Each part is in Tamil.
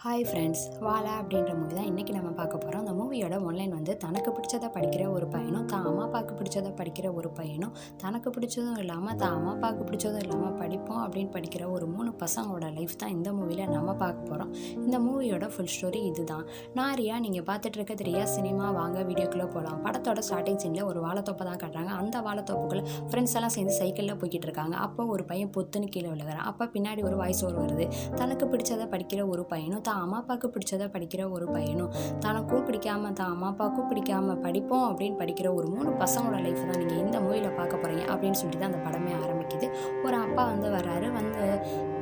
ஹாய் ஃப்ரெண்ட்ஸ், வாலா அப்படின்ற மூவி தான் இன்றைக்கி நம்ம பார்க்க போகிறோம். அந்த மூவியோட ஒன்லைன் வந்து தனக்கு பிடிச்சதை படிக்கிற ஒரு பையனும் தான் அம்மா அப்பாவுக்கு பிடிச்சதை படிக்கிற ஒரு பையனும் தனக்கு பிடிச்சதும் இல்லாமல் தான் அம்மா அப்பாவுக்கு பிடிச்சதும் இல்லாமல் படிப்போம் அப்படின்னு படிக்கிற ஒரு 3 பசங்களோட லைஃப் தான் இந்த மூவியில் நம்ம பார்க்க போகிறோம். இந்த மூவியோட ஃபுல் ஸ்டோரி இது தான். நான் ரியா, நீங்கள் பார்த்துட்டு இருக்கிறது ரியா சினிமா. வாங்க வீடியோக்குள்ளே போகலாம். படத்தோட ஸ்டார்டிங் சீனில் ஒரு வாழைத்தோப்பை தான் காட்டுறாங்க. அந்த வாழைத்தோப்புக்குள்ளே ஃப்ரெண்ட்ஸ் எல்லாம் சேர்ந்து சைக்கிளில் போய்கிட்டு இருக்காங்க. அப்போ ஒரு பையன் பொத்துன்னு கீழே விழுகிறான். அப்போ பின்னாடி ஒரு வாய்ஸ் ஓவர் வருது. தனக்கு பிடிச்சதை படிக்கிற ஒரு பையனும் தான் அம்மா அப்பாவுக்கு பிடிச்சதை படிக்கிற ஒரு பையனும் தனக்கும் பிடிக்காமல் தான் அம்மா அப்பாவுக்கும் பிடிக்காமல் படிப்போம் அப்படின்னு படிக்கிற ஒரு 3 பசங்களோட லைஃப் தான் நீங்கள் இந்த மூவியில் பார்க்க போகிறீங்க அப்படின்னு சொல்லிட்டு தான் அந்த படமே ஆரம்பிக்குது. ஒரு அப்பா வந்து வர்றாரு. வந்து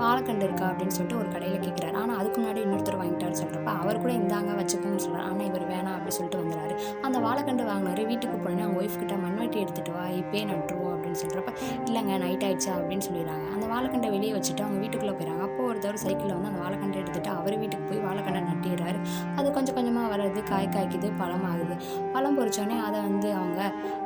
வாழைக்கண்டு இருக்கா அப்படின்னு சொல்லிட்டு ஒரு கடையில் கேட்குறாரு. ஆனால் அதுக்கு முன்னாடி இன்னொருத்தர் வாங்கிட்டாருன்னு சொல்கிறப்ப அவர் கூட இந்தாங்க வச்சுக்கோன்னு சொல்கிறார். ஆனால் இவர் வேணாம் அப்படின்னு சொல்லிட்டு வந்துடுறாரு. அந்த வாழைக்கண்டு வாங்கினாரு. வீட்டுக்கு போனோன்னே அவங்க ஒய்ஃப் கிட்ட மண்வெட்டி எடுத்துகிட்டு வா, இப்பே நட்டுருவோம் அப்படின்னு சொல்கிறப்ப இல்லைங்க நைட் ஆயிடுச்சா அப்படின்னு சொல்லிடுறாங்க. அந்த வாழைக்கண்டை வெளியே வச்சுட்டு அவங்க வீட்டுக்குள்ளே போயிடறாங்க. அப்போ ஒருத்தர் சைக்கிளில் வந்து அந்த வாழைக்கண்டை எடுத்துகிட்டு அவர் வீட்டுக்கு போய் வாழைக்கண்டை நட்டிடுறாரு. அது கொஞ்சம் கொஞ்சமாக வர்றது, காய்க்குது, பழமாகுது. பழம் பொறிச்சோடனே அதை வந்து அவங்க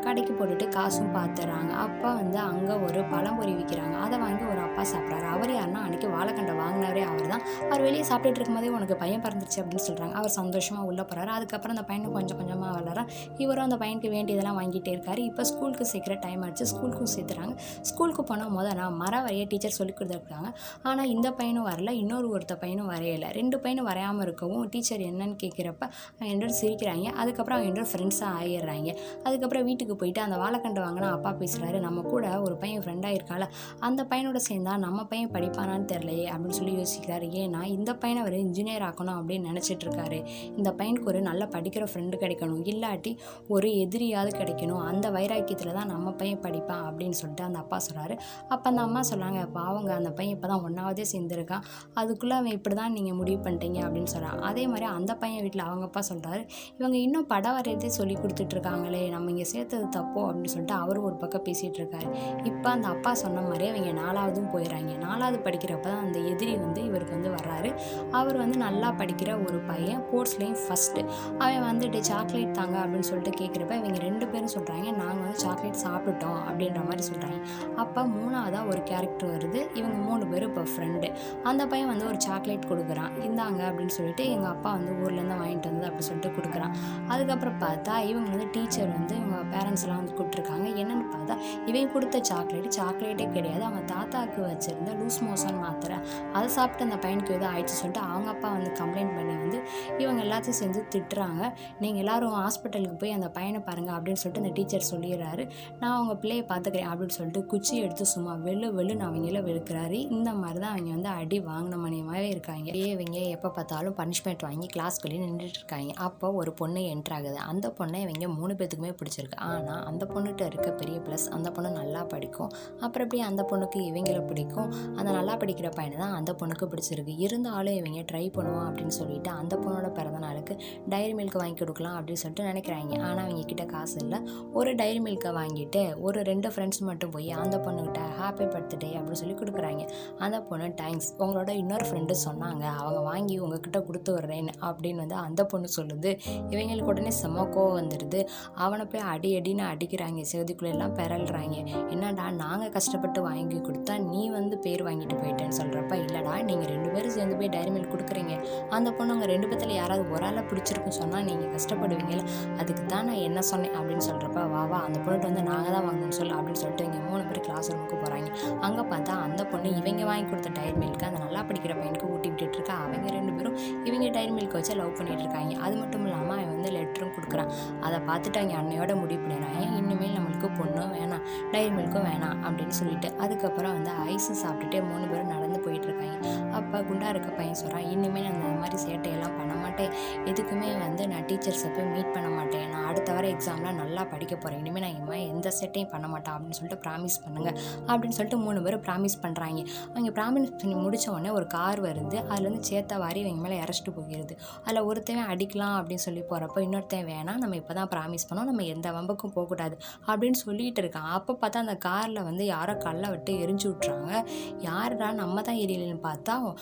கடைக்கு போட்டுட்டு காசும் பார்த்துறாங்க. அப்போ வந்து அங்கே ஒரு பழம்பொரி விற்கிறாங்க. அதை வாங்கி ஒரு அப்பா சாப்பிட்றாரு. அவர் யாருன்னா அன்றைக்கி வாழைக்கண்டை வாங்கினாரே அவர் தான். அவர் வெளியே சாப்பிட்டுட்டு இருக்கும்போதே உனக்கு பையன் பிறந்துருச்சு அப்படின்னு சொல்கிறாங்க. அவர் சந்தோஷமாக உள்ளே போகிறாரு. அதுக்கப்புறம் அந்த பையனுக்கு கொஞ்சம் கொஞ்சமாக வளர இவரும் அந்த பையனுக்கு வேண்டியதெல்லாம் வாங்கிட்டே இருக்காரு. இப்போ ஸ்கூலுக்கு சேர்க்குற டைம் ஆச்சு. ஸ்கூலுக்கும் சேர்த்துறாங்க. ஸ்கூலுக்கு போனால் நான் மரம் வரைய டீச்சர் சொல்லி கொடுத்துருக்காங்க. ஆனால் இந்த பையனும் வரல, ஒருத்த பையனும் வரையலை. 2 பையனும் வரையாமல் இருக்கவும் டீச்சர் என்னன்னு கேட்குறப்ப அவங்க 2 சிரிக்கிறாங்க. அதுக்கப்புறம் அவங்க 2 ஃப்ரெண்ட்ஸாக ஆகிடுறாங்க. அதுக்கப்புறம் வீட்டுக்கு போயிட்டு அந்த வாழைக்கண்டு வாங்கினா அப்பா பேசுகிறாரு. நம்ம கூட ஒரு பையன் ஃப்ரெண்டாக இருக்கால, அந்த பையனோட சேர்ந்தா நம்ம பையன் படிப்பானான்னு தெரியலையே அப்படின்னு சொல்லி யோசிக்கிறாரு. ஏன்னா இந்த பையனை அவர் இன்ஜினியர் ஆக்கணும் அப்படின்னு நினச்சிட்டு இருக்காரு. இந்த பையனுக்கு ஒரு நல்ல படிக்கிற ஃப்ரெண்டு கிடைக்கணும், இல்லாட்டி ஒரு எதிரியாவது கிடைக்கணும். அந்த வைராக்கியத்தில் தான் நம்ம பையன் படிப்பான் அப்படின்னு சொல்லிட்டு அந்த அப்பா சொல்கிறாரு. அப்போ அந்த அம்மா சொல்கிறாங்க, அவங்க அந்த பையன் இப்போ தான் 1ஆவதே சேர்ந்துருக்கான், அதுக்குள்ளே அவன் இப்படி தான் நீங்கள் முடிவு பண்ணிட்டீங்க அப்படின்னு சொல்கிறான். அதே மாதிரி அந்த பையன் வீட்டில் அவங்க அப்பா சொல்கிறாரு, இவங்க இன்னும் படம் வரையதே சொல்லி கொடுத்துட்ருக்காங்களே, நம்ம இங்கே சேர்த்தது தப்போ அப்படின்னு சொல்லிட்டு அவரும் ஒரு பக்கம் பேசிகிட்டு இருக்காரு. இப்போ அந்த அப்பா சொன்ன மாதிரி அவங்க 4ஆவதும் போயிடறாங்க. 4ஆவது படிக்கிறப்ப தான் அந்த எதிரி வந்து இவருக்கு வந்து வர்றாரு. அவர் வந்து நல்லா படிக்கிற ஒரு பையன், ஸ்போர்ட்ஸ்லேயும் ஃபஸ்ட்டு. அவன் வந்துட்டு சாக்லேட் தாங்க அப்படின்னு சொல்லிட்டு கேட்குறப்ப இவங்க 2 பேரும் சொல்கிறாங்க, நாங்கள் வந்து சாக்லேட் சாப்பிட்டுட்டோம் அப்படின்ற மாதிரி சொல்கிறாங்க. அப்போ 3ஆவதாக ஒரு கேரக்டர் வருது. இவங்க 3 பேரும் இப்போ ஃப்ரெண்டு. அந்த பையன் வந்து ஒரு சாக்லேட் கொடுக்குறான். இந்தாங்க அப்படின்னு சொல்லிட்டு எங்கள் அப்பா வந்து ஊர்லேருந்து வாங்கிட்டு வந்து அப்படி சொல்லிட்டு கொடுக்குறான். அதுக்கப்புறம் பார்த்தா இவங்க வந்து டீச்சர் வந்து இவங்க பேரண்ட்ஸ் எல்லாம் வந்து கூப்பிட்ருக்காங்க. என்னென்னு பார்த்தா இவங்க கொடுத்த சாக்லேட்டே கிடையாது, அவங்க தாத்தாவுக்கு வச்சுருந்த லூஸ் மோஷன் மாத்திரை, அதை சாப்பிட்டு அந்த பையனுக்கு எதுவும் ஆயிடுச்சு சொல்லிட்டு அவங்க அப்பா வந்து கம்ப்ளைண்ட் பண்ணி வந்து இவங்க எல்லாத்தையும் சேர்ந்து திட்டுறாங்க. நீங்கள் எல்லோரும் ஹாஸ்பிட்டலுக்கு போய் அந்த பையனை பாருங்கள் அப்படின்னு சொல்லிட்டு அந்த டீச்சர் சொல்லிடுறாரு. நான் அவங்க பிள்ளையை பார்த்துக்கிறேன் அப்படின்னு சொல்லிட்டு குச்சி எடுத்து சும்மா வெள்ளுன்னு அவங்கள வெளுக்கிறாரு. இந்த மாதிரி தான் அவங்க வந்து அடி வாங்கின மணியமாகவே இருக்காங்க. இவங்க எப்போ பார்த்தாலும் பனிஷ்மெண்ட் வாங்கி கிளாஸ்க்குள்ளேயே நின்றுட்டு இருக்காங்க. அப்போ ஒரு பொண்ணு என்ட்ரு ஆகுது. அந்த பொண்ணை இவங்க 3 பேத்துக்குமே பிடிச்சிருக்கு. ஆனால் அந்த பொண்ணுகிட்ட இருக்க பெரிய ப்ளஸ், அந்த பொண்ணு நல்லா படிக்கும். அப்புறம் எப்படி அந்த பொண்ணுக்கு இவங்கள பிடிக்கும், அந்த நல்லா படிக்கிற பையனை தான் அந்த பொண்ணுக்கு பிடிச்சிருக்கு. இருந்தாலும் இவங்க ட்ரை பண்ணுவோம் அப்படின்னு சொல்லிட்டு அந்த பொண்ணோட பிறந்த நாளுக்கு டைரி மில்க் வாங்கி கொடுக்கலாம் அப்படின்னு சொல்லிட்டு நினைக்கிறாங்க. ஆனால் அவங்க கிட்ட காசு இல்லை. ஒரு டைரி மில்கை வாங்கிட்டு ஒரு 2 ஃப்ரெண்ட்ஸ் மட்டும் போய் அந்த பொண்ணுக்கிட்ட ஹாப்பி பர்த்டே அப்படின்னு சொல்லி கொடுக்குறாங்க. அந்த பொண்ணு தேங்க்ஸ், உங்களோட இன்னொரு ஃப்ரெண்டு சொன்னாங்க, அவங்க வாங்கி உங்ககிட்ட கொடுத்து வர்றேன்னு அப்படின்னு வந்து அந்த பொண்ணு சொல்லுது. இவங்களுக்கு உடனே செம்ம கோவம் வந்துடுது. அவனை போய் அடின்னு அடிக்கிறாங்க. செவதிக்குள்ளெல்லாம் பெறல்றாங்க. என்னடா நாங்கள் கஷ்டப்பட்டு வாங்கி கொடுத்தா நீ வந்து பேர் வாங்கிட்டு போயிட்டேன்னு சொல்கிறப்ப, இல்லைடா நீங்கள் 2 பேரும் சேர்ந்து போய் டைரி மில்க் கொடுக்குறீங்க, அந்த பொண்ணு அவங்க 2 பேத்தில் யாராவது ஒரு ஆளை பிடிச்சிருக்குன்னு சொன்னால் நீங்கள் கஷ்டப்படுவீங்கள, அதுக்கு தான் நான் என்ன சொன்னேன் அப்படின்னு சொல்கிறப்ப, வா அந்த பொண்ணுட்டு வந்து நாங்கள் தான் வாங்கணும்னு சொல்லு அப்படின்னு சொல்லிட்டு இங்கே 3 பேர் கிளாஸ் ரூமுக்கு போகிறாங்க. அங்கே பார்த்தா அந்த பொண்ணு இவங்க வாங்கி கொடுத்த டைரி மில்க்கு அந்த நல்லா படிக்கிற பையனுக்கு ஊட்டி விட்டுட்டு இருக்கா. அவங்க 2 பேரும் இவங்க டைரி மில்க் வச்சு லவ் பண்ணிட்டு இருக்காங்க. அது மட்டும் இல்லாமல் அவன் வந்து லெட்டரும் கொடுக்குறான். அதை பார்த்துட்டு அவங்க அன்னையோட முடிவு பண்ணிடுறாங்க, இனிமேல் நம்மளுக்கு பொண்ணும் வேணாம், டைரி மில்க்கும் வேணாம் அப்படின்னு சொல்லிட்டு. அதுக்கப்புறம் வந்து ஐஸும் சாப்பிட்டுட்டு 3 பேரும் நடந்து போயிட்டு இருக்காங்க. அப்போ குண்டா இருக்க பையன் சொல்கிறான், இனிமேல் அந்த மாதிரி சேட்டையெல்லாம் பண்ண மாட்டேன், எதுக்குமே வந்து நான் டீச்சர்ஸை போய் மீட் பண்ண மாட்டேன், நான் அடுத்த வர எக்ஸாம்லாம் நல்லா படிக்க போகிறேன், இனிமேல் நான் இனிமேல் எந்த சேட்டையும் பண்ண மாட்டேன் அப்படின்னு சொல்லிட்டு ப்ராமிஸ் பண்ணுங்க அப்படின்னு சொல்லிட்டு 3 பேரும் ப்ராமிஸ் பண்ணுறாங்க. அவங்க ப்ராமிஸ் பண்ணி முடித்த உடனே ஒரு கார் வருது. அதில் வந்து சேத்த வாரி இவங்க மேலே இறச்சிட்டு போகிறது. அதில் ஒருத்தவன் அடிக்கலாம் அப்படின்னு சொல்லி போகிறப்போ இன்னொருத்தன் வேணாம், நம்ம இப்போ தான் ப்ராமிஸ் பண்ணோம், நம்ம எந்த வம்புக்கும் போகக்கூடாது அப்படின்னு சொல்லிட்டு இருக்கான். அப்போ பார்த்தா அந்த காரில் வந்து யாரோ கல்லை விட்டு எரிஞ்சு விட்றாங்க. யாருடா நம்ம தான் எரியலன்னு பார்த்தா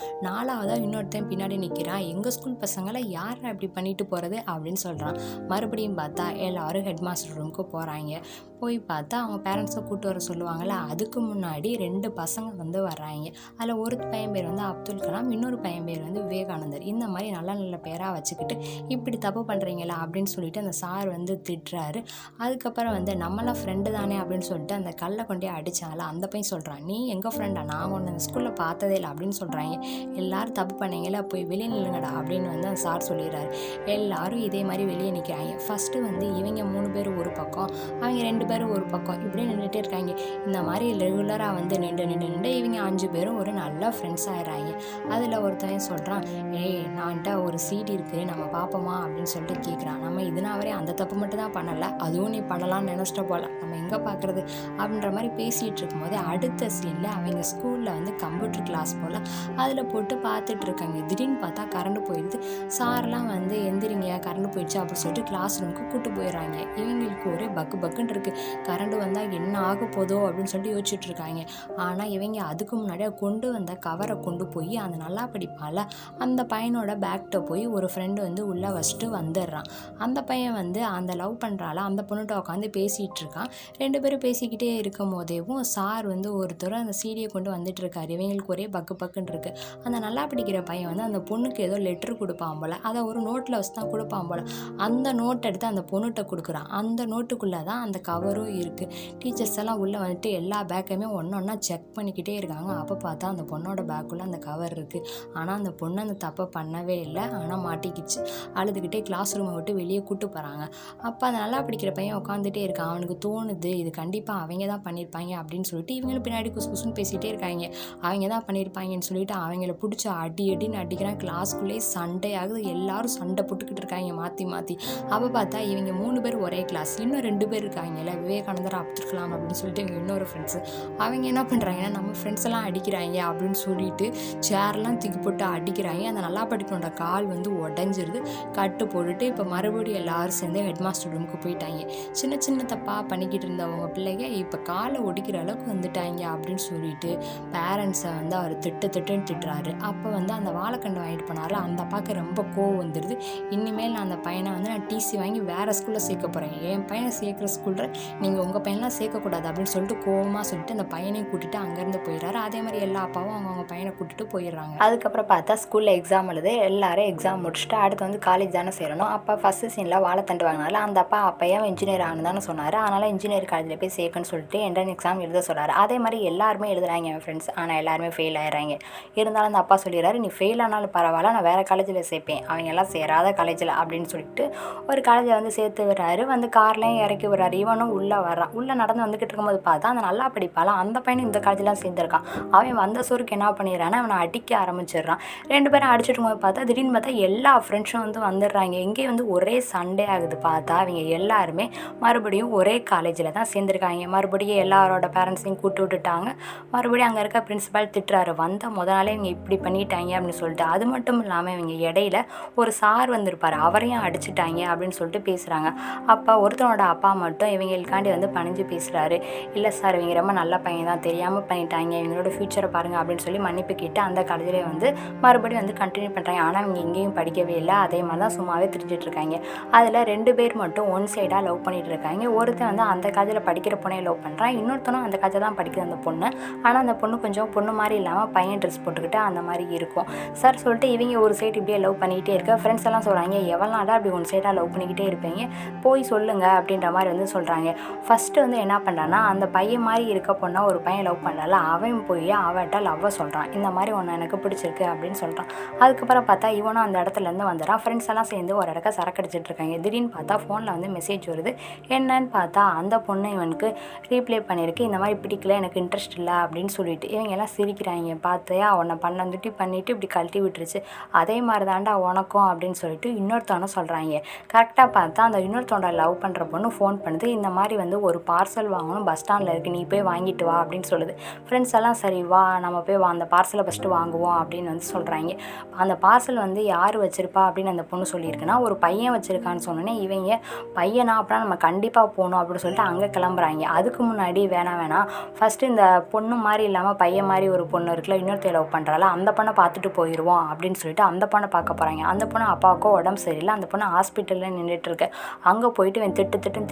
4வதா இன்னொருத்தன் பின்னாடி நிற்கிறான். எங்கள் ஸ்கூல் பசங்களை யாரா இப்படி பண்ணிட்டு போகிறது அப்படின்னு சொல்கிறான். மறுபடியும் பார்த்தா எல்லோரும் ஹெட் மாஸ்டர் ரூமுக்கு போகிறாங்க. போய் பார்த்தா அவங்க பேரண்ட்ஸை கூப்பிட்டு வர சொல்லுவாங்கள்ல, அதுக்கு முன்னாடி 2 பசங்க வந்து வர்றாங்க. அதில் ஒரு பையன் பேர் வந்து அப்துல் கலாம், இன்னொரு பையன் பேர் வந்து விவேகானந்தர். இந்த மாதிரி நல்ல நல்ல பேராக வச்சுக்கிட்டு இப்படி தப்பு பண்ணுறீங்களா அப்படின்னு சொல்லிட்டு அந்த சார் வந்து திட்டுறாரு. அதுக்கப்புறம் வந்து நம்மளாம் ஃப்ரெண்டு தானே அப்படின்னு சொல்லிட்டு அந்த கல்லை கொண்டே அடித்தாங்களா அந்த பையன் சொல்கிறான், நீ எங்கள் ஃப்ரெண்டா, நான் ஒன்று அந்த ஸ்கூலில் பார்த்ததே இல்லை அப்படின்னு சொல்கிறாங்க. எல்லோரும் தப்பு பண்ணீங்களா, போய் வெளியே நில்லுங்கடா அப்படின்னு வந்து அந்த சார் சொல்லிடுறாரு. எல்லோரும் இதே மாதிரி வெளியே நிற்கிறாங்க. ஃபஸ்ட்டு வந்து இவங்க 3 பேர் ஒரு பக்கம், அவங்க 2 பேரும் ஒரு பக்கம் இப்படியே நின்றுட்டே இருக்காங்க. இந்த மாதிரி ரெகுலராக வந்து நின்று இவங்க 5 பேரும் ஒரு நல்ல ஃப்ரெண்ட்ஸ் ஆகிடுறாங்க. அதில் ஒருத்தவன் சொல்கிறான், ஏய் நான்கிட்ட ஒரு சீடி இருக்குது, நம்ம பார்ப்போமா அப்படின்னு சொல்லிட்டு கேட்குறான். நம்ம இதுனா வரையும் அந்த தப்பு மட்டும் தான் பண்ணலை, அதுவும் நீ பண்ணலாம்னு நினச்சிட்ட போல, நம்ம எங்கே பார்க்குறது அப்படின்ற மாதிரி பேசிகிட்டு இருக்கும்போது அடுத்த சீனில் அவங்க ஸ்கூலில் வந்து கம்ப்யூட்டர் கிளாஸ் போல் அதில் போட்டு பார்த்துட்டு இருக்காங்க. திடீர்னு பார்த்தா கரண்ட் போயிடுது. சாரெலாம் வந்து எந்திரிங்க கரண்ட் போயிடுச்சு அப்படின்னு சொல்லிட்டு கிளாஸ் ரூமுக்கு கூப்பிட்டு போயிடுறாங்க. இவங்களுக்கு ஒரே பக்குன்னு இருக்குது. கரண்ட் வந்தால் என்ன ஆக போதோ அப்படின்னு சொல்லிட்டு யோசிச்சுட்டு இருக்காங்க. ஆனால் இவங்க அதுக்கு முன்னாடியே கொண்டு வந்த கவரை கொண்டு போய் அந்த நல்லா படிப்பால் அந்த பையனோட பேக்கிட்ட போய் ஒரு ஃப்ரெண்டு வந்து உள்ளே வச்சுட்டு வந்துடுறான். அந்த பையன் வந்து அந்த லவ் பண்ணுறால அந்த பொண்ணுகிட்ட உட்காந்து பேசிகிட்டு இருக்கான். 2 பேரும் பேசிக்கிட்டே இருக்கும் போதேவும் சார் வந்து ஒருத்தர் அந்த சீடியை கொண்டு வந்துட்டு இருக்காரு. இவங்களுக்கு ஒரே பக்குன்னு இருக்குது. அந்த நல்லா படிக்கிற பையன் வந்து அந்த பொண்ணுக்கு ஏதோ லெட்ரு கொடுப்பான் போல், அதை ஒரு நோட்டில் வச்சு தான் கொடுப்பான் போல். அந்த நோட் எடுத்து அந்த பொண்ணுகிட்ட கொடுக்குறான். அந்த நோட்டுக்குள்ளே தான் அந்த கவரும் இருக்குது. டீச்சர்ஸ் எல்லாம் உள்ளே வந்துட்டு எல்லா பேக்கையுமே ஒன்றா செக் பண்ணிக்கிட்டே இருக்காங்க. அப்போ பார்த்தா அந்த பொண்ணோட பேக்குள்ளே அந்த கவர் இருக்குது. ஆனால் அந்த பொண்ணு அந்த தப்பை பண்ணவே இல்லை, ஆனால் மாட்டிக்கிச்சு. அழுதுகிட்டே கிளாஸ் ரூமை விட்டு வெளியே கூட்டு போகிறாங்க. அப்போ அந்த நல்லா படிக்கிற பையன் உட்காந்துட்டே இருக்கான். அவனுக்கு தோணுது இது கண்டிப்பாக அவங்க தான் பண்ணியிருப்பாங்க அப்படின்னு சொல்லிட்டு இவங்களும் பின்னாடி குசுன்னு பேசிகிட்டே இருக்காங்க. அவங்க தான் பண்ணியிருப்பாங்கன்னு சொல்லிட்டு அவங்கள பிடிச்சி அடின்னு அடிக்கிறான். கிளாஸ்க்குள்ளேயே சண்டை ஆகுது. எல்லாரும் சண்டை போட்டுக்கிட்டு இருக்காங்க மாற்றி. அப்போ பார்த்தா இவங்க 3 பேர் ஒரே கிளாஸ், இன்னும் 2 பேர் இருக்காங்கல்ல, விவேகானந்தர் அப்துல் கலாம் அப்படின்னு சொல்லிட்டு இவங்க இன்னொரு ஃப்ரெண்ட்ஸு. அவங்க என்ன பண்ணுறாங்கன்னா, நம்ம ஃப்ரெண்ட்ஸ் எல்லாம் அடிக்கிறாங்க அப்படின்னு சொல்லிட்டு சேர்லாம் தூக்கி போட்டு அடிக்கிறாங்க. அந்த நல்லா படிக்கணுன்ற கால் வந்து உடஞ்சிருது. கட்டு போட்டுட்டு இப்போ மறுபடியும் எல்லாரும் சேர்ந்து ஹெட் மாஸ்டர் ரூமுக்கு போயிட்டாங்க. சின்ன தப்பாக பண்ணிக்கிட்டு இருந்தவங்க பிள்ளைங்க இப்போ காலை ஒடிக்கிற அளவுக்கு வந்துட்டாங்க அப்படின்னு சொல்லிட்டு பேரண்ட்ஸை வந்து அவர் திட்டுன்னு திட்டுறாரு. அப்போ வந்து அந்த வாழைக்கண்டு வாங்கிட்டு போனார்ல அந்த அப்பாவுக்கு ரொம்ப கோவம் வந்துடுது. இனிமேல் நான் அந்த பையனை வந்து நான் டிசி வாங்கி வேறு ஸ்கூலில் சேர்க்க போகிறேன், என் பையனை சேர்க்குற ஸ்கூலில் நீங்கள் உங்கள் பையன்லாம் சேர்க்கக்கூடாது அப்படின்னு சொல்லிட்டு கோவமாக சொல்லிட்டு அந்த பையனையும் கூட்டிகிட்டு அங்கேருந்து போயிடுறாரு. அதே மாதிரி எல்லா அப்பாவும் அவங்க பையனை கூட்டிகிட்டு போயிடுறாங்க. அதுக்கப்புறம் பார்த்தா ஸ்கூலில் எக்ஸாம் எழுது. எல்லாரும் எக்ஸாம் முடிச்சுட்டு அடுத்து வந்து காலேஜ் தானே சேரணும். அப்போ ஃபஸ்ட்டு சீனில் வாழைத்தண்டு வாங்கினால அந்த அப்பையன் இன்ஜினியர் ஆகணும் தானே சொன்னார். அதனால் இன்ஜினியர் காலேஜில் போய் சேர்க்கணும்னு சொல்லிட்டு என்ட்ரன்ஸ் எக்ஸாம் எழுத சொல்கிறார். அதே மாதிரி எல்லாருமே எழுதுறாங்க என் ஃப்ரெண்ட்ஸ். ஆனால் எல்லாருமே ஃபெயில் ஆயிடுறாங்க. இருந்தாலும் அந்த அப்பா சொல்லிடுறாரு, நீ ஃபெயில் ஆனாலும் பரவாயில்ல, நான் வேறு காலேஜில் சேர்ப்பேன், அவங்க எல்லாம் சேராத காலேஜில் அப்படின்னு சொல்லிட்டு ஒரு காலேஜில் வந்து சேர்த்து விடுறாரு. வந்து கார்லேயும் இறக்கி விடுறாரு. இவனும் உள்ளே வர்றான். உள்ளே நடந்து வந்துக்கிட்டு இருக்கும்போது பார்த்தா அந்த நல்லா படிப்பால அந்த பையனும் இந்த காலேஜிலாம் சேர்ந்துருக்கான். அவன் வந்த சோருக்கு என்ன பண்ணிடுறான்னு அவனை அடிக்க ஆரம்பிச்சிடுறான். 2 பேரும் அடிச்சுட்டு இருக்கும்போது பார்த்தா திடீர்னு பார்த்தா எல்லா ஃப்ரெண்ட்ஸும் வந்து வந்துடுறாங்க. இங்கே வந்து ஒரே சண்டே ஆகுது. பார்த்தா அவங்க எல்லாருமே மறுபடியும் ஒரே காலேஜில் தான் சேர்ந்துருக்காங்க. மறுபடியும் எல்லாரோட பேரண்ட்ஸையும் கூப்பிட்டு விட்டுட்டாங்க. மறுபடியும் அங்கே இருக்க பிரின்சிபால் திட்டுறாரு, வந்த முதல் நாளே இவங்க இப்படி பண்ணிட்டாங்க அப்படின்னு சொல்லிட்டு. அது மட்டும் இல்லாமல் இவங்க இடையில ஒரு சார் வந்திருப்பார், அவரையும் அடிச்சுட்டாங்க அப்படின்னு சொல்லிட்டு பேசுகிறாங்க. அப்போ ஒருத்தனோட அப்பா மட்டும் இவங்களுக்காண்டி வந்து பணிஞ்சு பேசுகிறாரு. இல்லை சார், இவங்க ரொம்ப நல்ல பையன் தான், தெரியாமல் பண்ணிட்டாங்க, இவங்களோட ஃப்யூச்சரை பாருங்கள் அப்படின்னு சொல்லி மன்னிப்பு கேட்டு அந்த காலேஜிலே வந்து மறுபடியும் வந்து கண்டினியூ பண்ணுறாங்க. ஆனால் இவங்க எங்கேயும் படிக்கவே இல்லை, அதே மாதிரி தான் சும்மாவே திரிஞ்சிட்டு இருக்காங்க. அதில் 2 பேர் மட்டும் ஒன் சைடாக லவ் பண்ணிட்டு இருக்காங்க. ஒருத்தன் வந்து அந்த காலேஜில் படிக்கிற பொண்ணை லவ் பண்ணுறான், இன்னொருத்தனும் அந்த காலேஜில் தான் படிக்குது அந்த பொண்ணு. ஆனால் அந்த பொண்ணு கொஞ்சம் பொண்ணு மாதிரி இல்லாமல் பையன் ட்ரெஸ் போட்டுக்கிட்டு அந்த மாதிரி இருக்கும் சார் சொல்லிட்டு இவங்க ஒரு சைடு இப்படியே லவ் பண்ணிக்கிட்டே இருக்க. ஃப்ரெண்ட்ஸ் எல்லாம் சொல்கிறாங்க, எவ்வளோ நாளாக அப்படி ஒன் சைடாக லவ் பண்ணிக்கிட்டே இருப்பீங்க, போய் சொல்லுங்கள் அப்படின்ற மாதிரி வந்து சொல்கிறாங்க. ஃபஸ்ட்டு வந்து என்ன பண்ணுறான்னா, அந்த பையன் மாதிரி இருக்க பொண்ணா ஒரு பையன் லவ் பண்ணல, அவன் போய் அவட்ட லவ்வை சொல்கிறான், இந்த மாதிரி ஒன்று எனக்கு பிடிச்சிருக்கு அப்படின்னு சொல்கிறான். அதுக்கப்புறம் பார்த்தா இவனும் அந்த இடத்துலேருந்து வந்துடுறான். ஃப்ரெண்ட்ஸ் எல்லாம் சேர்ந்து ஒரு இடக்க சரக்கு அடிச்சிட்டு இருக்காங்க. திடீர்னு பார்த்தா ஃபோனில் வந்து மெசேஜ் வருது. என்னன்னு பார்த்தா அந்த பொண்ணு இவனுக்கு ரீப்ளே பண்ணியிருக்கு, இந்த மாதிரி பிடிக்கல, எனக்கு இன்ட்ரெஸ்ட் இல்லை அப்படின்னு சொல்லிட்டு. இவங்க எல்லாம் சிரிக்கிறாங்க. பார்த்தையா அவனை பண்ணந்துட்டி பண்ணிவிட்டு இப்படி கழட்டி விட்டுருச்சு, அதே மாதிரி தாண்டா உனக்கும் அப்படின்னு சொல்லிட்டு இன்னொருத்தவனை சொல்கிறாங்க. கரெக்டாக பார்த்தா அந்த இன்னொருத்தவனை லவ் பண்ணுற பொண்ணு ஃபோன் பண்ணுது, இந்த மாதிரி வந்து ஒரு பார்சல் வாங்கணும், பஸ் ஸ்டாண்டில் இருக்குது, நீ போய் வாங்கிட்டு வா அப்படின்னு சொல்லுது. ஃப்ரெண்ட்ஸ் எல்லாம் சரி வா நம்ம போய் அந்த பார்சலை ஃபஸ்ட்டு வாங்குவோம் அப்படின்னு வந்து சொல்கிறாங்க. அந்த பார்சல் வந்து யார் வச்சுருப்பா அப்படின்னு அந்த பொண்ணு சொல்லியிருக்குன்னா, ஒரு பையன் பையன் வச்சுருக்கான்னு சொன்னோன்னே இவங்க பையனா அப்படின்னா நம்ம கண்டிப்பாக போகணும் அப்படின்னு சொல்லிட்டு அங்கே கிளம்புறாங்க. அதுக்கு முன்னாடி வேணாம் ஃபஸ்ட்டு இந்த பொண்ணு மாதிரி இல்லாமல் பையன் மாதிரி ஒரு பொண்ணு இருக்குல்ல, இன்னொருத்தைய லவ் பண்ணுறால அந்த பொண்ணை பார்த்துட்டு போயிடுவோம் அப்படின்னு சொல்லிட்டு அந்த பொண்ணை பார்க்க போகிறாங்க. அந்த பொண்ணு அப்பாவுக்கோ உடம்பு சரியில்லை, அந்த பொண்ணு ஹாஸ்பிட்டலில் நின்றுட்டுருக்கு. அங்கே போயிட்டு இவன்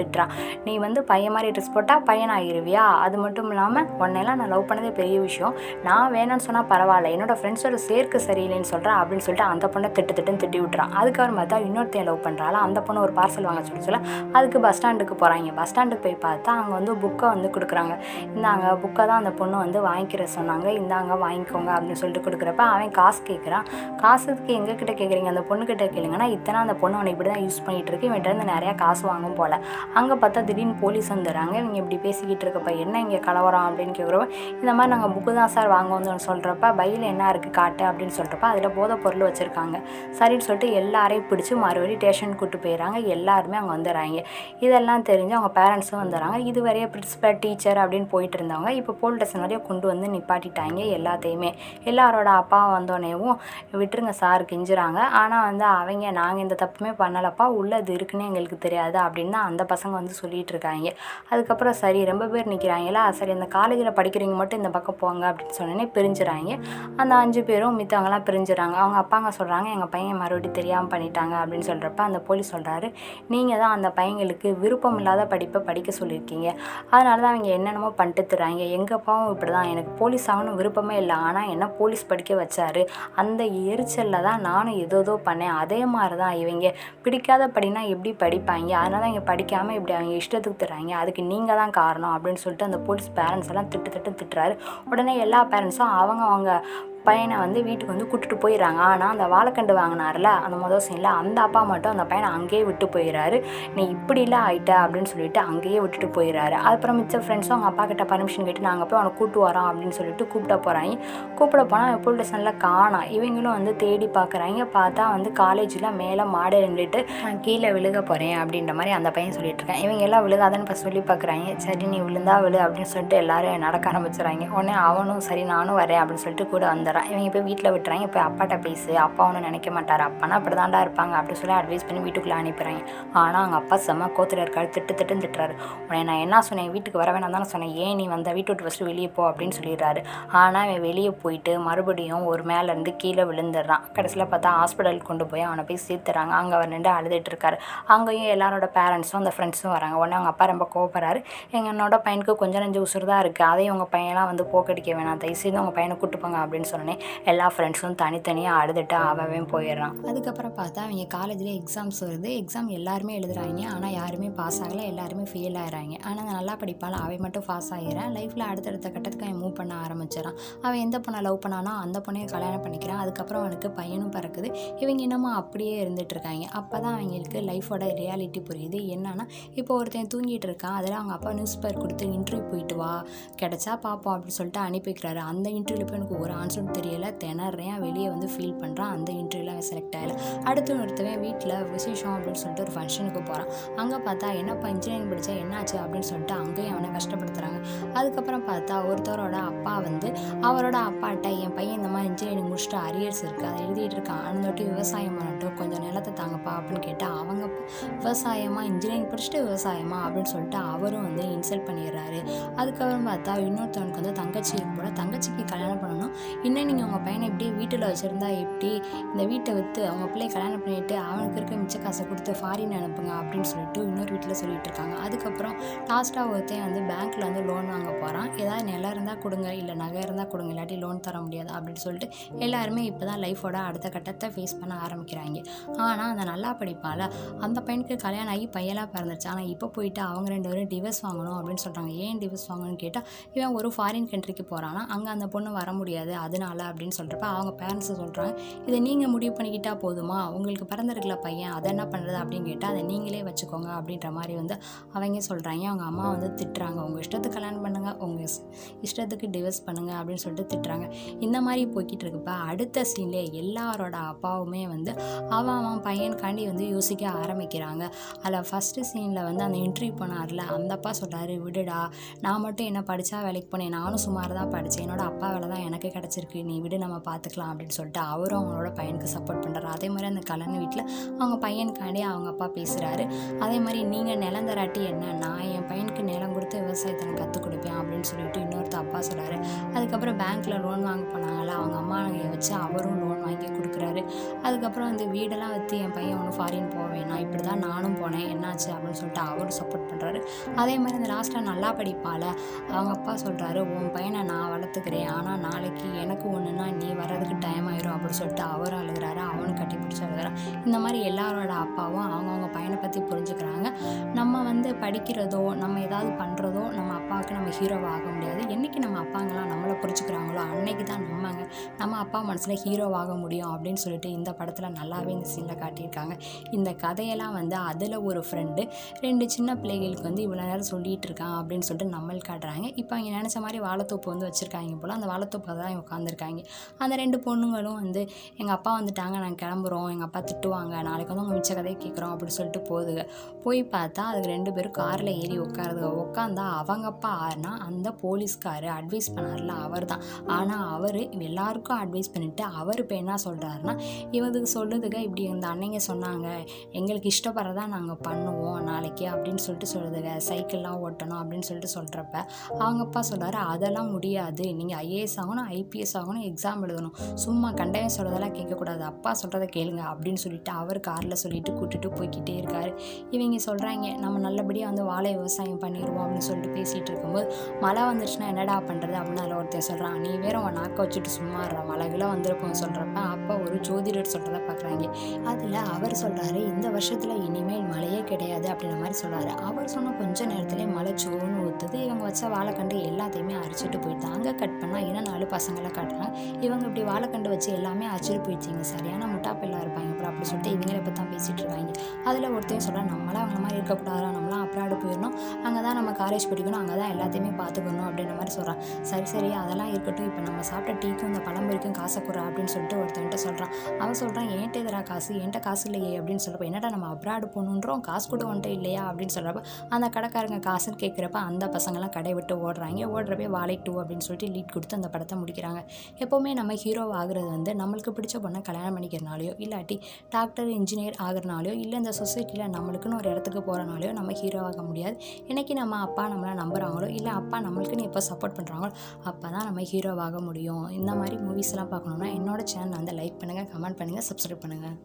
திட்டுறான், நீ பையன் மாதிரி ட்ரெஸ் போட்டால் பையன் ஆகிருவியா, அது மட்டும் இல்லாமல் உன்னையெல்லாம் நான் லவ் பண்ணதே பெரிய விஷயம், நான் வேணும்னு சொன்னால் பரவாயில்ல, என்னோட ஃப்ரெண்ட்ஸோட சேர்க்கு சரியில்லைன்னு சொல்கிறேன் அப்படின்னு சொல்லிட்டு அந்த பொண்ணை திட்டி விட்டுறான். அதுக்கப்புறம் பார்த்தா இன்னொருத்தையும் லவ் பண்ணுறாள். அந்த பொண்ணு ஒரு பார்சல் வாங்க சொல்ல அதுக்கு பஸ் ஸ்டாண்டுக்கு போகிறாங்க. பஸ் ஸ்டாண்டுக்கு போய் பார்த்தா அங்கே புக்கை கொடுக்குறாங்க. இந்தாங்க புக்கை தான் அந்த பொண்ணு வாங்கிக்கிற சொன்னாங்க, இந்தாங்க வாங்கிக்கோங்க அப்படின்னு சொல்லிட்டு கொடுக்குறப்ப அவன் காசு கேட்குறான். காசுக்கு எங்ககிட்ட கேட்குறீங்க, அந்த பொண்ணுக்கிட்ட கேளுங்கன்னா இத்தனை அந்த பொண்ணு அவனை இப்படி தான் யூஸ் பண்ணிகிட்டு இருக்கு, இவன்ட்டு நிறையா காசு வாங்கும் போல். அங்கே பார்த்தா திடீர்னு போலீஸ் வந்துடுறாங்க. இவங்க இப்படி பேசிக்கிட்டு இருக்கப்ப என்ன இங்கே கலவரம் அப்படின்னு கேட்குறப்ப இந்த மாதிரி நாங்கள் புக்கு தான் சார் வாங்க வந்தோம்னு சொல்கிறப்ப பையில் என்ன இருக்குது காட்டு அப்படின்னு சொல்கிறப்ப அதில் போதை பொருள் வச்சுருக்காங்க. சரின்னு சொல்லிட்டு எல்லாரையும் பிடிச்சி மறுபடியும் ஸ்டேஷன் கூட்டு போயிடறாங்க. எல்லாருமே அங்கே வந்துடுறாங்க. இதெல்லாம் தெரிஞ்சு அவங்க பேரண்ட்ஸும் வந்துடுறாங்க. இதுவரையே பிரின்சிபல் டீச்சர் அப்படின்னு போயிட்டு இருந்தவங்க இப்போ போலீஸ் ஸ்டேஷன் வரையும் கொண்டு நிப்பாட்டிட்டாங்க எல்லாத்தையுமே. எல்லாரோட அப்பா வந்தோடனேவும் விட்டுருங்க சார் கெஞ்சுறாங்க. ஆனால் அவங்க நாங்கள் இந்த தப்புமே பண்ணலப்பா, உள்ளது இருக்குன்னு எங்களுக்கு தெரியாது அப்படின்னு அந்த பசங்க சொல்லிகிட்டு இருக்காங்க. அதுக்கப்புறம் சரி ரொம்ப பேர் நிற்கிறாங்களா, சரி அந்த காலேஜில் படிக்கிறவங்க மட்டும் இந்த பக்கம் போங்க அப்படின்னு சொன்னோன்னே பிரிஞ்சுறாங்க. அந்த 5 பேரும் மித்தவங்களாம் பிரிஞ்சுறாங்க. அவங்க அப்பாங்க சொல்கிறாங்க எங்கள் பையன் மறுபடியும் தெரியாமல் பண்ணிட்டாங்க அப்படின்னு சொல்கிறப்ப அந்த போலீஸ் சொல்கிறாரு, நீங்கள் தான் அந்த பையங்களுக்கு விருப்பம் இல்லாத படிப்பை படிக்க சொல்லியிருக்கீங்க, அதனால தான் அவங்க என்னென்னமோ பண்ணிட்டு தராங்க. எங்கள் அப்பாவும் இப்படி தான், எனக்கு போலீஸ் ஆகணும் விருப்பமே இல்லை, ஆனால் என்ன போலீஸ் படிக்க வச்சாரு, அந்த எரிச்சலில் தான் நானும் ஏதோ பண்ணேன், அதே மாதிரி தான் இவங்க பிடிக்காத படினா எப்படி படிப்பாங்க, அதனால தான் இங்கே படிக்காமல் இப்படி அவங்க இஷ்டத்துக்கு தராங்க, அதுக்கு நீங்கள் தான் காரணம் அப்படின்னு சொல்லிட்டு அந்த போலீஸ் பேரண்ட்ஸ் எல்லாம் திட்டுறாரு. உடனே எல்லா பேரண்ட்ஸும் அவங்க பையனை வீட்டுக்கு கூட்டிட்டு போயிடறாங்க. ஆனால் அந்த வாழைக்கண்டு வாங்கினார்ல அந்த முதல் சீனில் அந்த அப்பா மட்டும் அந்த பையனை அங்கேயே விட்டு போயிடறாரு. நீ இப்படிலாம் ஆகிட்ட அப்படின்னு சொல்லிட்டு அங்கேயே விட்டுட்டு போயிடறாரு. அதுக்கப்புறம் மிச்ச ஃப்ரெண்ட்ஸும் அவங்க அப்பா கிட்ட பர்மிஷன் கேட்டு நாங்கள் போய் அவனை கூப்பிட்டு வரோம் அப்படின்னு சொல்லிட்டு கூப்பிட போகிறாங்க. கூப்பிட போனால் போலீஸ் ஸ்டேஷனில் காணோம். இவங்களும் தேடி பார்க்குறாங்க. பார்த்தா காலேஜில் மேலே மாடை நின்றுட்டு நான் கீழே விழுக போகிறேன் அப்படின்ற மாதிரி அந்த பையன் சொல்லிட்டு இருக்கேன். இவங்க எல்லாம் விழுகாதன்னு இப்போ சொல்லி பார்க்குறாங்க. சரி நீ விழுந்தா விழு அப்படின்னு சொல்லிட்டு எல்லாரும் நடக்க ஆரம்பிச்சுறாங்க. உடனே அவனும் சரி நானும் வரேன் அப்படின்னு சொல்லிட்டு கூட வந்துடுறான். இவங்க போய் வீட்டில் விட்டுறாங்க. போய் அப்பாட்ட பேசு, அப்பா ஒன்றும் நினைக்க மாட்டார், அப்பானா அப்படி தாண்டா இருப்பாங்க அப்படின்னு சொல்லி அட்வைஸ் பண்ணி வீட்டுக்குள்ளே அனுப்பிடுறாங்க. ஆனால் அவங்க அப்பா செம்ம கோத்தில் இருக்காரு, திட்டுறாரு. உடனே நான் என்ன சொன்னேன், வீட்டுக்கு வர வேணாம் தானே சொன்னேன், ஏன் நீ வீட்டு விட்டு ஃபஸ்ட்டு வெளியே போ அப்படின்னு சொல்லிடுறாரு. ஆனால் அவன் வெளியே போயிட்டு மறுபடியும் ஒரு மேலேருந்து கீழே விழுந்துடுறான். கடைசியில் பார்த்தா ஹாஸ்பிட்டலுக்கு கொண்டு போய் அவனை போய் சேர்த்துறாங்க. அங்கே அவர் நின்று அழுதுட்டு இருக்காரு. அங்கேயும் எல்லாரோட பேரண்ட்ஸும் அந்த ஃப்ரெண்ட்ஸும் வராங்க. உடனே அவங்க அப்பா ரொம்ப கோவப்படுறாரு. என்னோட பையனுக்கு கொஞ்சம் நஞ்சு உசுறு தான் இருக்குது, அதையும் உங்கள் பையன்லாம் போக்கடிக்க வேணாம், தயவுசெய்து உங்கள் பையனை கூட்டு போங்க அப்படின்னு சொன்னேன். எல்லா ஃப்ரெண்ட்ஸும் தனித்தனியாக அழுதுட்டு அவவே போயிடுறான். அதுக்கப்புறம் பார்த்தா அவங்க காலேஜில் எக்ஸாம்ஸ் வருது. எக்ஸாம் எல்லாருமே எழுதுறாங்க. ஆனால் யாருமே பாஸ் ஆகலை, எல்லாருமே ஃபெயில் ஆகிறாங்க. ஆனால் நல்லா படிப்பாள், அவன் மட்டும் பாஸ் ஆகிறான். லைஃப்பில் அடுத்தடுத்த கட்டத்துக்கு அவன் மூவ் பண்ண ஆரம்பிச்சிடறான். அவன் எந்த பொண்ணை லவ் பண்ணானோ அந்த பொண்ணையும் கல்யாணம் பண்ணிக்கிறான். அதுக்கப்புறம் அவனுக்கு பையனும் பிறக்குது. இவங்க இன்னமும் அப்படியே இருந்துட்டு இருக்காங்க. அப்போ தான் அவங்களுக்கு லைஃபோட ரியாலிட்டி புரியுது. என்னன்னா இப்போ ஒருத்தன் தூங்கிட்டு இருக்கான், அதில் அவங்க அப்பா நியூஸ் பேப்பர் கொடுத்து இன்டர்வியூ போயிட்டு வா, கிடைச்சா பார்ப்போம் அப்படின்னு சொல்லிட்டு அனுப்பி வைக்கிறாரு. அந்த இன்டர்வியூவில் போய் எனக்கு ஒரு ஆன்சர் தெரியல, திணறேன், வெளியே ஃபீல் பண்ணுறான். அந்த இன்டர்வியூவில் அவன் செலக்ட் ஆகலை. அடுத்து ஒருத்தவன் வீட்டில் விசேஷம் அப்படின்னு சொல்லிட்டு ஒரு ஃபங்க்ஷனுக்கு போகிறான். அங்கே பார்த்தா என்னப்பா இன்ஜினியரிங் படித்தா என்னாச்சு அப்படின்னு சொல்லிட்டு அங்கேயும் அவனை கஷ்டப்படுத்துகிறாங்க. அதுக்கப்புறம் பார்த்தா ஒருத்தரோட அப்பா அவரோட அப்பாட்ட என் பையன் இந்த மாதிரி இன்ஜினியரிங் முடிச்சுட்டு அரியர்ஸ் இருக்குது, அதை எழுதிட்டு இருக்கான், அனுந்தோட்டி விவசாயம் பண்ணட்டும், கொஞ்சம் நிலத்தை தாங்கப்பா அப்படின்னு கேட்டால் அவங்க விவசாயமா, இன்ஜினியரிங் படிச்சுட்டு விவசாயமா அப்படின்னு சொல்லிட்டு அவரும் இன்சல்ட் பண்ணிடுறாரு. அதுக்கப்புறம் பார்த்தா இன்னொருத்தவனுக்கு தங்கச்சி கூட தங்கச்சிக்கு கல்யாணம் பண்ணணும், இன்னும் நீங்கள் உங்கள் பையனை இப்படியே வீட்டில் வச்சுருந்தா எப்படி, இந்த வீட்டை விற்று அவங்க பிள்ளைய கல்யாணம் பண்ணிவிட்டு அவனுக்கு இருக்க மிச்ச காசை கொடுத்து ஃபாரின் அனுப்புங்க அப்படின்னு சொல்லிட்டு இன்னொரு வீட்டில் சொல்லிட்டு இருக்காங்க. அதுக்கப்புறம் லாஸ்ட்டாக ஒருத்தன் பேங்க்கில் லோன் வாங்க போகிறான். ஏதாவது நிலம் இருந்தால் கொடுங்க, இல்லை நகை இருந்தால் கொடுங்க, இல்லாட்டி லோன் தர முடியாது அப்படின்னு சொல்லிட்டு எல்லாருமே இப்போ தான் லைஃபோட அடுத்த கட்டத்தை ஃபேஸ் பண்ண ஆரம்பிக்கிறாங்க. ஆனால் அந்த நல்லா படிப்பால் அந்த பையனுக்கு கல்யாணம் ஆகி பையலாக பிறந்துச்சு. ஆனால் இப்போ போயிட்டு அவங்க 2 பேரும் டிவர்ஸ் வாங்கணும் அப்படின்னு சொல்கிறாங்க. ஏன் டிவர்ஸ் வாங்கணும்னு கேட்டால் இவன் ஒரு ஃபாரின் கண்ட்ரிக்கு போகிறான்னா அங்கே அந்த பொண்ணு வர முடியாது அதனால அப்படின்னு சொல்கிறப்ப அவங்க பேரண்ட்ஸை சொல்கிறாங்க, இதை நீங்கள் முடிவு பண்ணிக்கிட்டால் போதுமா, உங்களுக்கு பிறந்திருக்கல பையன் அதை என்ன பண்ணுறது அப்படின்னு கேட்டால் அதை நீங்களே வச்சுக்கோங்க அப்படின்ற மாதிரி அவங்க சொல்கிறாங்க. அவங்க அம்மா திட்டுறாங்க, உங்கள் இஷ்டத்துக்கு கல்யாணம் பண்ணுங்கள், உங்கள் இஷ்டத்துக்கு டிவர்ஸ் பண்ணுங்கள் அப்படின்னு சொல்லிட்டு திட்டுறாங்க. இந்த மாதிரி போய்கிட்டு இருக்குப்ப அடுத்த சீன்லேயே எல்லாரோட அப்பாவுமே அவன் பையனுக்காண்டி யோசிக்க ஆரம்பிக்கிறாங்க. அதில் ஃபஸ்ட்டு சீனில் அந்த இன்டர்வியூ போனார்ல அந்த அப்பா சொல்கிறாரு, விடுடா நான் மட்டும் என்ன படித்தா வேலைக்கு போனேன், நானும் சுமார் தான் படித்தேன், என்னோட அப்பா வேலை தான் எனக்கு கிடச்சிருக்கு, நீ விடு நம்ம பார்த்துக்கலாம் அப்படின்னு சொல்லிட்டு அவரும் அவங்களோட பையனுக்கு சப்போர்ட் சப்போர்ட் பண்ணுறாரு. அதே மாதிரி அந்த கல்யாண வீட்டில் அவங்க பையனுக்காண்டி அவங்க அப்பா பேசுகிறாரு. அதே மாதிரி நீங்கள் நிலம் தராட்டி என்ன, நான் என் பையனுக்கு நிலம் கொடுத்து விவசாயத்தை நான் கற்றுக் கொடுப்பேன் அப்படின்னு சொல்லிட்டு இன்னொருத்த அப்பா சொல்கிறாரு. அதுக்கப்புறம் பேங்க்கில் லோன் வாங்க போனாங்களா, அவங்க அம்மா வச்சு அவரும் லோன் வாங்கி கொடுக்குறாரு. அதுக்கப்புறம் வந்து வீடெல்லாம் விற்று என் பையன் ஒன்றும் ஃபாரின் போவேன், இப்படி தான் நானும் போனேன், என்னாச்சு அப்படின்னு சொல்லிட்டு அவரும் சப்போர்ட் பண்ணுறாரு. அதே மாதிரி இந்த லாஸ்ட்டில் நல்லா படிப்பால அவங்க அப்பா சொல்கிறாரு, உன் பையனை நான் வளர்த்துக்கிறேன், ஆனால் நாளைக்கு எனக்கு ஒன்றுனா நீ வர்றதுக்கு டைம் ஆயிரும் அப்படின்னு சொல்லிட்டு அவரும் அழுகிறாரு. அவனும் கட்டி பிடிச்சி அழுகிறான். இந்த மாதிரி எல்லாரோட அப்பாவும் அவங்கவுங்க பையனை பற்றி புரிஞ்சுக்கிறாங்க. நம்ம வந்து படிக்கிறதோ நம்ம ஏதாவது பண்ணுறதோ நம்ம அப்பாவுக்கு நம்ம ஹீரோவாக ஆக முடியாது. என்றைக்கு நம்ம அப்பாங்களாம் நம்மளை புரிஞ்சுக்கிறாங்களோ அன்னைக்கு தான் நம்ம அப்பா மனசில் ஹீரோவாக முடியும் அப்படின்னு சொல்லிட்டு இந்த படத்தில் நல்லாவே இந்த சீனில் காட்டியிருக்காங்க. இந்த கதையெல்லாம் வந்து அதில் ஒரு ஃப்ரெண்டு 2 சின்ன பிள்ளைகளுக்கு வந்து இவ்வளோ நேரம் சொல்லிகிட்டு இருக்கான் அப்படின்னு சொல்லிட்டு நம்மளுக்கு காட்டுறாங்க. இப்போ அவங்க நினச்ச மாதிரி வாழைத்தோப்பு வந்து வச்சுருக்காங்க போல். அந்த வாழைத்தோப்பில் தான் இவங்க உட்காந்துருக்காங்க. அந்த 2 பொண்ணுங்களும் வந்து எங்கள் அப்பா வந்துட்டாங்க, நாங்கள் கிளம்புறோம், எங்கள் அப்பா திட்டுவாங்க, நாளைக்கு வந்து உங்கள் மிச்ச கதையை கேட்குறோம் அப்படின்னு சொல்லிட்டு போகுதுங்க. போய் பார்த்தா அதுக்கு 2 பேரும் காரில் ஏறி உட்காருதுங்க. உட்காந்தா அவங்க அப்பா ஆறுனா அந்த போலீஸ்காரு அட்வைஸ் பண்ணார்ல அவர் தான். ஆனால் அவர் எல்லாருக்கும் அட்வைஸ் பண்ணிவிட்டு அவர் இப்போ என்ன சொல்கிறாருன்னா, இவதுக்கு சொல்லுதுங்க, இப்படி இந்த அன்னைங்க சொன்னாங்க, எங்களுக்கு இஷ்டப்படுறதா நாங்கள் பண்ணுவோம் நாளைக்கு அப்படின்னு சொல்லிட்டு சொல்லுதுங்க, சைக்கிள்லாம் ஓட்டணும் அப்படின்னு சொல்லிட்டு சொல்கிறப்ப அவங்க அப்பா சொல்கிறாரு, அதெல்லாம் முடியாது, நீங்கள் ஐஏஎஸ் ஆகணும், ஐபிஎஸ் ஆகணும், எக்ஸாம் எழுதணும், சும்மா கண்டவன் சொல்கிறதெல்லாம் கேட்கக்கூடாது, அப்பா சொல்கிறத கேளுங்க அப்படின்னு சொல்லிட்டு அவர் காரில் சொல்லிட்டு கூட்டிகிட்டு போய்கிட்டே இருக்காரு. இவங்க சொல்கிறாங்க, நம்ம நல்லபடியாக வந்து வாழை விவசாயம் பண்ணிடுவோம் அப்படின்னு சொல்லிட்டு பேசிகிட்டு இருக்கும்போது மழை வந்துருச்சுன்னா என்னடா பண்ணுறது அப்படின்னு அதில் ஒருத்தர் சொல்கிறான், நீ வேற உன் நாக்க வச்சுட்டு சும்மா மழைகளாக வந்திருப்போம் சொல்கிறப்ப அப்போ ஒரு ஜோதிடர் சொல்கிறத பார்க்குறாங்க. அதில் அவர் சொல்கிறாரு, இந்த வருஷத்தில் இனிமேல் மழையே கிடையாது அப்படின்ற மாதிரி சொல்கிறாரு. அவர் சொன்ன கொஞ்ச நேரத்துலேயே மழை சோன்னு ஊற்றுது. இவங்க வச்ச வாழைக்கண்டு எல்லாத்தையுமே அரிச்சிட்டு போயிட்டு அங்கே கட் பண்ணால் இன்னும் 4 பசங்களை காட்டுறாங்க. இவங்க இப்படி வாழைக்கண்டு வச்சு எல்லாமே அரிச்சிட்டு போயிடுச்சிங்க, சரியான முட்டாப்பெல்லாம் இருப்பாங்க அப்புறம் அப்படி சொல்லிட்டு இவங்களை இப்போ தான் பேசிகிட்டு இருக்காங்க. அதில் ஒருத்தையும் சொல்கிறான், நம்மளாம் அவங்க மாதிரி இருக்கக்கூடாது, நம்மளாம் அப்ராடு போயிடணும், அங்கே தான் நம்ம காலேஜ் படிக்கணும், அங்கே தான் எல்லாத்தையுமே பார்த்துக்கணும் அப்படின்ற மாதிரி சொல்கிறான். சரி அதெல்லாம் இருக்கட்டும், இப்போ நம்ம சாப்பிட்ட டீக்கும் இந்த பழம்பொரிக்கும் காசை கொடுறா அப்படின்னு சொல்லிட்டு ஒருத்தன்ட்ட சொல்கிறான். அவன் சொல்கிறான், என்கிட்ட எதிரா காசு, என்கிட்ட காசு இல்லையே அப்படின்னு சொல்கிறப்ப, என்னடா நம்ம அப்ராடு போகணுன்றோம், காசு கூட வந்துட்டு இல்லையா அப்படின்னு சொல்கிறப்ப அந்த கடைக்காரங்க காசுன்னு கேட்குறப்ப அந்த பசங்கள்லாம் கடை விட்டு ஓடுறாங்க. ஓடுறப்பே வாழை 2 அப்படின்னு சொல்லிட்டு லீட் கொடுத்து அந்த படத்தை முடிக்கிறாங்க. எப்போவுமே நம்ம ஹீரோ ஆகுறது வந்து நம்மளுக்கு பிடிச்ச பொண்ணை கல்யாணம் பண்ணிக்கிறனாலையோ இல்லாட்டி டாக்டர் இன்ஜினியர் ஆகிறனாலையோ இல்லை இந்த சொசைட்டியில் நம்மளுக்குன்னு ஒரு இடத்துக்கு போகிறனாலையோ நம்ம ஹீரோ ஆக முடியாது. என்னைக்கு நம்ம அப்பா நம்மளை நம்புகிறாங்களோ இல்லை அப்பா நம்மளுக்குன்னு எப்போ சப்போர்ட் பண்ணுறாங்களோ அப்போ தான் நம்ம ஹீரோவாக முடியும். இந்த மாதிரி மூவிஸ்லாம் பார்க்கணுன்னா என்னோட சேனல் வந்து லைக் பண்ணுங்கள், கமெண்ட் பண்ணுங்கள், சப்ஸ்கிரைப் பண்ணுங்கள்.